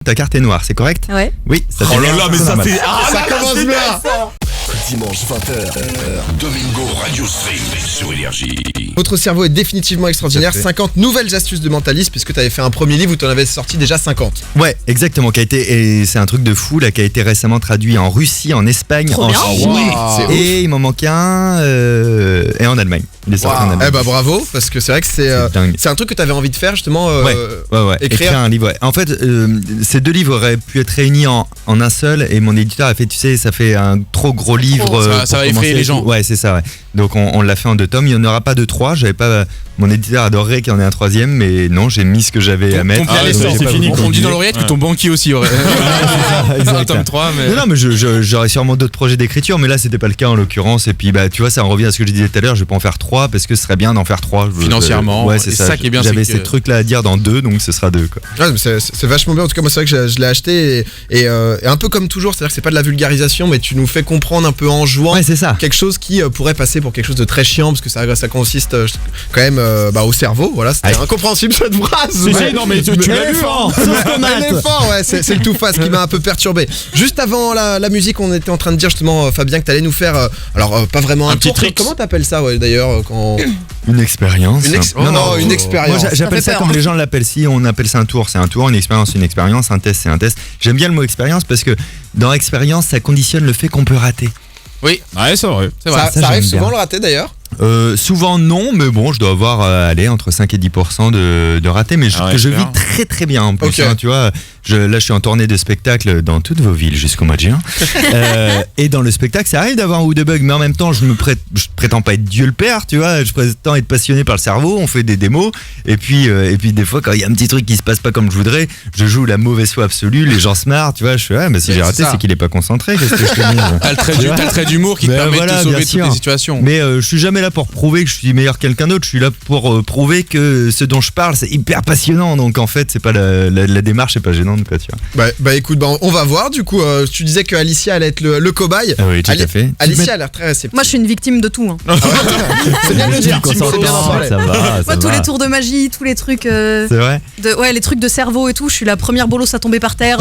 Ta carte est noire, c'est correct? Ouais. Oui, ça Oh là là, mais ça fait... Ça commence bien. Dimanche 20h, Domingo Radio Stream sur Énergie. Votre cerveau est définitivement extraordinaire. 50 nouvelles astuces de mentalisme, puisque tu avais fait un premier livre où tu en avais sorti déjà 50. Ouais, exactement, et c'est un truc de fou là, qui a été récemment traduit en Russie, en Espagne, Trop en bien. Chine, C'est et il m'en manque un, et en Allemagne. Il est sorti en Allemagne. Eh bah bravo, parce que c'est vrai que c'est dingue. un truc que tu avais envie de faire justement. Ouais, écrire un livre. Ouais. En fait, ces deux livres auraient pu être réunis en un seul, et mon éditeur a fait, tu sais, ça fait un trop gros livre. Ça va effrayer les gens. Ouais, c'est ça, ouais. Donc on l'a fait en 2 tomes, il n'y en aura pas de 3, j'avais pas... Mon éditeur adorerait qu'il y en ait un 3e, mais non, j'ai mis ce que j'avais à mettre. C'est fini. On dit dans l'oreillette que ton banquier aussi aurait un tome 3, mais... Non, mais j'aurais sûrement d'autres projets d'écriture, mais là c'était pas le cas en l'occurrence. Et puis bah tu vois, ça en revient à ce que je disais tout à l'heure, je vais pas en faire 3 parce que ce serait bien d'en faire 3 financièrement. Ouais, c'est ça qui est bien. J'avais ces trucs là à dire dans 2, donc ce sera 2 quoi. Ouais, mais c'est vachement bien. En tout cas, moi c'est vrai que je l'ai acheté et un peu comme toujours, c'est-à-dire que c'est pas de la vulgarisation, mais tu nous fais comprendre un peu en jouant. Ouais, c'est ça. Quelque chose qui pourrait passer pour quelque chose de très chiant, parce que ça consiste quand même au cerveau. Voilà, c'était incompréhensible cette phrase. Si, non, mais tu l'as lu, hein. Éléphant, ouais, c'est le tout face qui m'a un peu perturbé. Juste avant la musique, on était en train de dire justement, Fabien, que t'allais nous faire, pas vraiment un petit tour. trick. Comment t'appelles ça, ouais, d'ailleurs, quand... Une expérience. Une expérience. Moi j'appelle ça comme les gens l'appellent. Si on appelle ça un tour, c'est un tour. Une expérience, un test, c'est un test. J'aime bien le mot expérience parce que dans expérience, ça conditionne le fait qu'on peut rater. Oui, ouais, c'est vrai. Ça arrive souvent le rater d'ailleurs. Souvent non, mais bon, je dois avoir entre 5 et 10% de ratés, mais que je vis très très bien en plus. Okay. Tu vois, là je suis en tournée de spectacle dans toutes vos villes jusqu'au mois de juin. Et dans le spectacle, ça arrive d'avoir un ou deux bugs, mais en même temps, je prétends pas être Dieu le Père, tu vois. Je prétends être passionné par le cerveau. On fait des démos, et puis des fois, quand il y a un petit truc qui se passe pas comme je voudrais, je joue la mauvaise foi absolue. Les gens se marrent, tu vois. Je suis mais si j'ai raté, c'est qu'il est pas concentré. Qu'est-ce que je te dis? T'as le trait d'humour qui te permet de te sauver toutes les situations. Mais je suis jamais là pour prouver que je suis meilleur que quelqu'un d'autre. Je suis là pour prouver que ce dont je parle, c'est hyper passionnant. Donc en fait, c'est pas la démarche, c'est pas gênante, quoi, tu vois. Bah écoute, on va voir. Du coup, tu disais que Alicia allait être le cobaye. Ah oui, tout à fait. Alicia a l'air très réceptive. Moi, je suis une victime de tout. Hein. C'est bien de le dire. C'est bien d'en parler. Ça va. Moi, tous les tours de magie, tous les trucs. C'est vrai. Les trucs de cerveau et tout. Je suis la première bolosse à tomber par terre.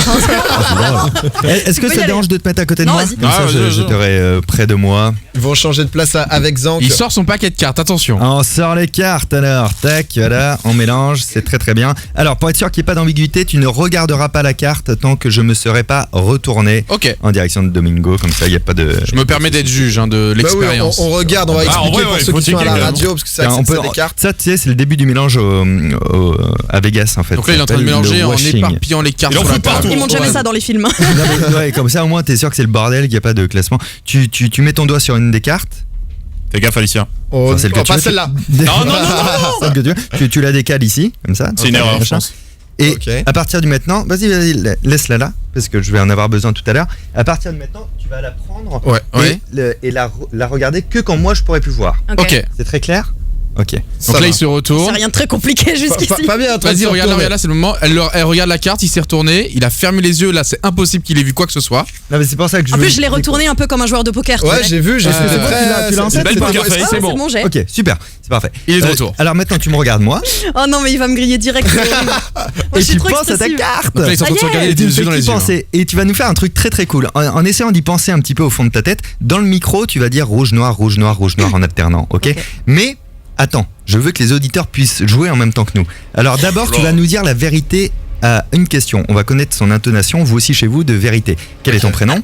Est-ce que ça dérange de te mettre à côté de moi? Vas-y. Comme ça, je t'aurai près de moi. Ils vont changer de place avec Zank. Il sort son paquet de cartes, attention. On sort les cartes alors, tac, voilà, on mélange, c'est très très bien. Alors pour être sûr qu'il n'y ait pas d'ambiguïté, tu ne regarderas pas la carte tant que je me serai pas retourné en direction de Domingo, comme ça il n'y a pas de... Je me permets d'être juge de l'expérience. On regarde, on va expliquer pour ceux qui sont à la radio, parce que c'est des cartes. Ça, tu sais, c'est le début du mélange à Vegas en fait. Donc là il est en train de mélanger en éparpillant les cartes sur la table. Ils montrent jamais ça dans les films. Ouais, comme ça au moins t'es sûr que c'est le bordel, qu'il n'y a pas de classement. Tu mets ton doigt sur une des cartes. Fais gaffe Alicia. Pas celle-là. Non. Tu la décales ici, comme ça. C'est une erreur, je pense. Et à partir du maintenant, vas-y, laisse-la là, parce que je vais en avoir besoin tout à l'heure. À partir de maintenant, tu vas la prendre et la regarder que quand moi je pourrais plus voir. Ok. C'est très clair? Ok. Donc là il se retourne. C'est rien de très compliqué jusqu'ici. Pas bien. Vas-y, regarde là, c'est le moment. Elle regarde la carte, il s'est retourné, il a fermé les yeux, là c'est impossible qu'il ait vu quoi que ce soit. Non mais c'est pour ça que En plus je l'ai retourné un peu comme un joueur de poker. Ouais, j'ai vu. Tu l'as en tête? Belle poker face, c'est bon. Mon jet. Ok, super, c'est parfait. Il est de retour. Alors maintenant tu me regardes moi. Oh non mais il va me griller direct. Et tu penses à ta carte. Donc là ils sont en train de se regarder les yeux dans les yeux. Et tu vas nous faire un truc très très cool. En essayant d'y penser un petit peu au fond de ta tête, dans le micro tu vas dire rouge, noir, rouge, noir, rouge, noir en alternant, ok? Mais attends, je veux que les auditeurs puissent jouer en même temps que nous. Alors d'abord, tu vas nous dire la vérité à une question. On va connaître son intonation, vous aussi chez vous, de vérité. Quel est ton prénom?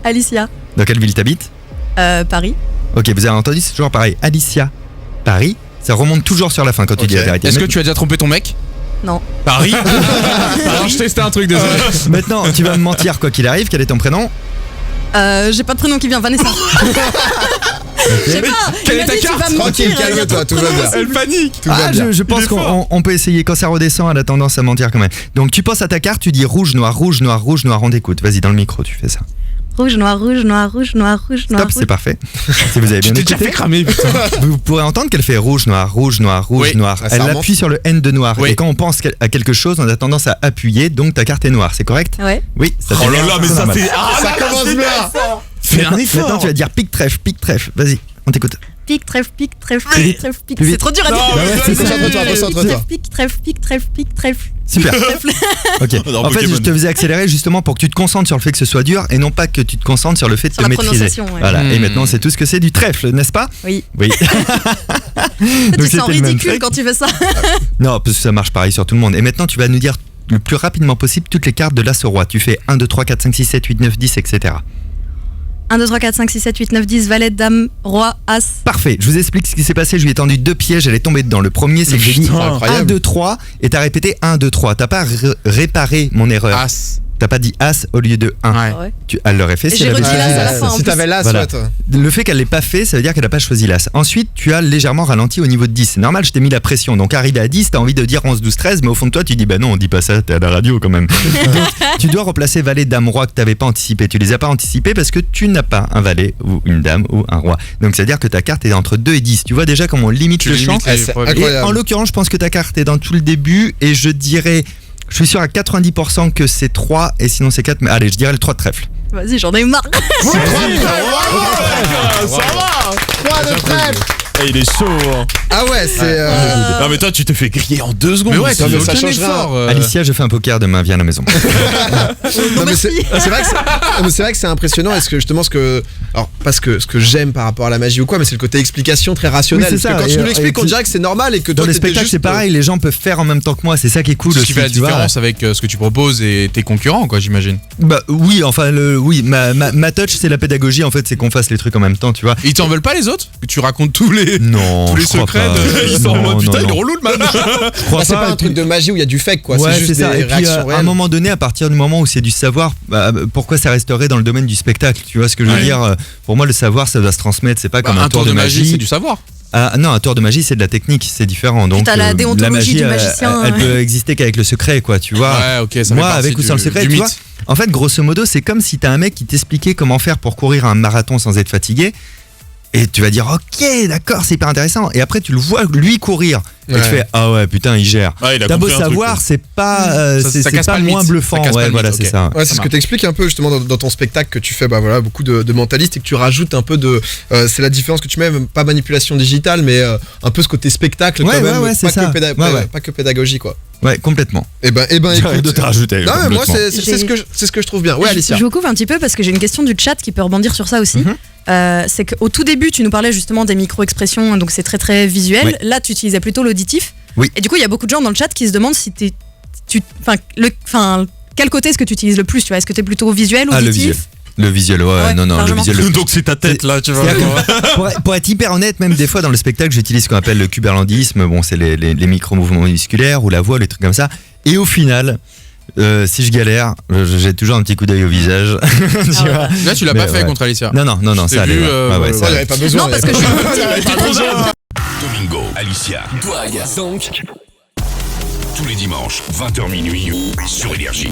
Alicia. Dans quelle ville t'habites? Paris. Ok, vous avez entendu, c'est toujours pareil. Alicia, Paris, ça remonte toujours sur la fin quand tu dis la vérité. Est-ce que tu as déjà trompé ton mec? Non. Paris. Alors je testais un truc, désolé. Maintenant, tu vas me mentir quoi qu'il arrive. Quel est ton prénom? J'ai pas de prénom qui vient, Vanessa. Je sais pas. Quelle est ta carte? Tranquille, calme-toi, tout va bien. Elle panique. Je pense qu'on peut essayer. Quand ça redescend, elle a tendance à mentir quand même. Donc tu penses à ta carte, tu dis rouge, noir, rouge, noir, rouge, noir. On t'écoute. Vas-y, dans le micro, tu fais ça. Rouge, noir, rouge, noir, rouge, noir, rouge, noir. Stop, c'est parfait. Si vous avez bien Tu t'es déjà écouté, fait cramer, putain. vous pourrez entendre qu'elle fait rouge, noir, rouge, noir, rouge, Oui. noir. Ah, ça Elle remonte. appuie sur le N de noir. Oui. Et quand on pense à quelque chose, on a tendance à appuyer. Donc ta carte est noire, c'est correct? Ouais. Oui, ça Oh là là, mais ça fait... Ça commence bien. Fais un effort. Maintenant, tu vas dire pic trèfle, pic trèfle. Vas-y, on t'écoute. pique, trèfle, pique, trèfle, Plus vite. pique, trèfle, pique. Plus vite. C'est trop dur à dire. Bah ouais, c'est ça. Concentre-toi, concentre-toi. Trèfle, pique, trèfle, pique, trèfle, pique, trèfle, pique, trèfle. Super. Ok. Dans En fait, Pokémon. je te faisais accélérer justement pour que tu te concentres sur le fait que ce soit dur et non pas que tu te concentres sur le fait de Sur te la maîtriser. prononciation, ouais. Voilà. Et maintenant, c'est tout ce que c'est du trèfle, n'est-ce pas? Oui. Oui. Tu te c'était sens le même ridicule truc. quand tu fais ça. Non, parce que ça marche pareil sur tout le monde. Et maintenant, tu vas nous dire le plus rapidement possible toutes les cartes de l'as au roi. Tu fais 1, 2, 3, 4, 5, 6, 7, 8, 9, 10, etc. 1, 2, 3, 4, 5, 6, 7, 8, 9, 10, valet, dame, roi, as. Parfait, je vous explique ce qui s'est passé. Je lui ai tendu 2 pièges, elle est tombée dedans. Le premier, c'est que j'ai dit Putain, 1, incroyable. 2, 3 et t'as répété 1, 2, 3. T'as pas réparé mon erreur. As. T'as pas dit as au lieu de 1. Ouais. Ouais. Elle l'aurait fait Et si j'ai elle avait redit choisi l'as à la l'as. fin, en Si plus. t'avais l'as, Voilà. ouais, toi. Le fait qu'elle l'ait pas fait, ça veut dire qu'elle n'a pas choisi l'as. Ensuite, tu as légèrement ralenti au niveau de 10. C'est normal, je t'ai mis la pression. Donc, arrivé à 10, t'as envie de dire 11, 12, 13, mais au fond de toi, tu dis bah non, on dit pas ça, t'es à la radio quand même. Donc, tu dois replacer valet, dame, roi que t'avais pas anticipé. Tu les as pas anticipés parce que tu n'as pas un valet ou une dame ou un roi. Donc, c'est à dire que ta carte est entre 2 et 10. Tu vois déjà comment on limite Tu le champ. limites les c'est probabilités. Et incroyable. en l'occurrence, je pense que ta carte est dans tout le début et je dirais. Je suis sûr à 90% que c'est 3 et sinon c'est 4. Mais allez, je dirais le 3 de trèfle. Vas-y, j'en ai marre. Ça va. 3 de trèfle. Eh, il est chaud. Hein. Ah ouais, c'est. Non mais toi tu te fais griller en 2 secondes. Mais ouais, Ça, tu mais fais ça aucun change rien. effort. Alicia, je fais un poker demain, viens à la maison. Non, mais c'est vrai que c'est vrai que c'est impressionnant. Est-ce que justement alors parce que ce que j'aime par rapport à la magie ou quoi, mais c'est le côté explication très rationnel. Oui, c'est parce que ça. quand tu Et- nous l'expliques, et on dirait que c'est normal et que Dans toi les t'étais spectacles, juste, c'est pareil, les gens peuvent faire en même temps que moi, c'est ça qui est cool Ce aussi. qui fait la tu vois. différence avec ce que tu proposes et tes concurrents, quoi, j'imagine. Bah oui, enfin, oui, ma touch, c'est la pédagogie, en fait, c'est qu'on fasse les trucs en même temps, tu vois. Ils t'en veulent pas les autres? Que tu racontes tous les. Non, Tous les je crois secrets pas. de- Ils sont en Non, mode non, putain, il est non. relou le man. Je crois Bah, c'est pas et un truc puis- de magie où il y a du fake quoi. Ouais, C'est juste c'est ça. des Et puis, réactions à un réelles. moment donné, à partir du moment où c'est du savoir, pourquoi ça resterait dans le domaine du spectacle? Tu vois ce que je veux Ouais. dire? Pour moi, le savoir, ça doit se transmettre. C'est pas comme un tour de magie. c'est du savoir. Ah, non, un tour de magie, c'est de la technique, c'est différent. Donc, t'as la déontologie magie, du magicien, elle ouais. peut exister qu'avec le secret, quoi, tu vois. Ouais, ok, ça Moi, fait partie avec ou sans le du- secret, du tu vois. mythe. En fait, grosso modo, c'est comme si t'as un mec qui t'expliquait comment faire pour courir un marathon sans être fatigué. Et tu vas dire, ok, d'accord, c'est hyper intéressant. Et après, tu le vois lui courir. Et Ouais. tu fais, ah ouais, putain, il gère. Ouais, il a T'as beau compris un truc, savoir, quoi. c'est pas, Ça- c'est ça casse pas pas le moins mythe. bluffant. Ça casse pas Ouais, le voilà, mythe, c'est ok. ça. Ouais, c'est ce que t'expliques un peu justement dans ton spectacle que tu fais bah voilà beaucoup de mentalistes et que tu rajoutes un peu de c'est la différence que tu mets même pas manipulation digitale mais un peu ce côté spectacle Ouais, quand ouais, même ouais, c'est pas, ça. que Ouais. pas que pédagogie quoi. Ouais, complètement. Et ben J'ai rien écoute, d'autre à rajouter. non mais moi complètement. c'est ce que je trouve bien. Ouais Alicia. Je vous coupe un petit peu parce que j'ai une question du chat qui peut rebondir sur ça aussi. Mhm. C'est qu'au tout début, tu nous parlais justement des micro-expressions, donc c'est très très visuel. Oui. Là, tu utilisais plutôt l'auditif. Oui. Et du coup, il y a beaucoup de gens dans le chat qui se demandent si quel côté est-ce que tu utilises le plus, tu vois? Est-ce que tu es plutôt visuel, Ah, le auditif? visuel. Le visuel, ouais, Ouais, non, le largement. visuel. Donc c'est ta tête là, tu vois. C'est-à-dire que, pour être hyper honnête, même des fois dans le spectacle, j'utilise ce qu'on appelle le cuberlandisme. Bon, c'est les micro-mouvements musculaires ou la voix, les trucs comme ça. Et au final, si je galère, j'ai toujours un petit coup d'œil au visage. Tu Ah ouais. vois. Là, tu l'as Mais pas fait ouais. contre Alicia. Non, Je ça t'ai allait. vu, Ouais, ouais, ouais, ça Il y allait. avait pas besoin. Non, parce que je Domingo, Alicia, Douag, donc tous les dimanches 20h minuit sur Énergie.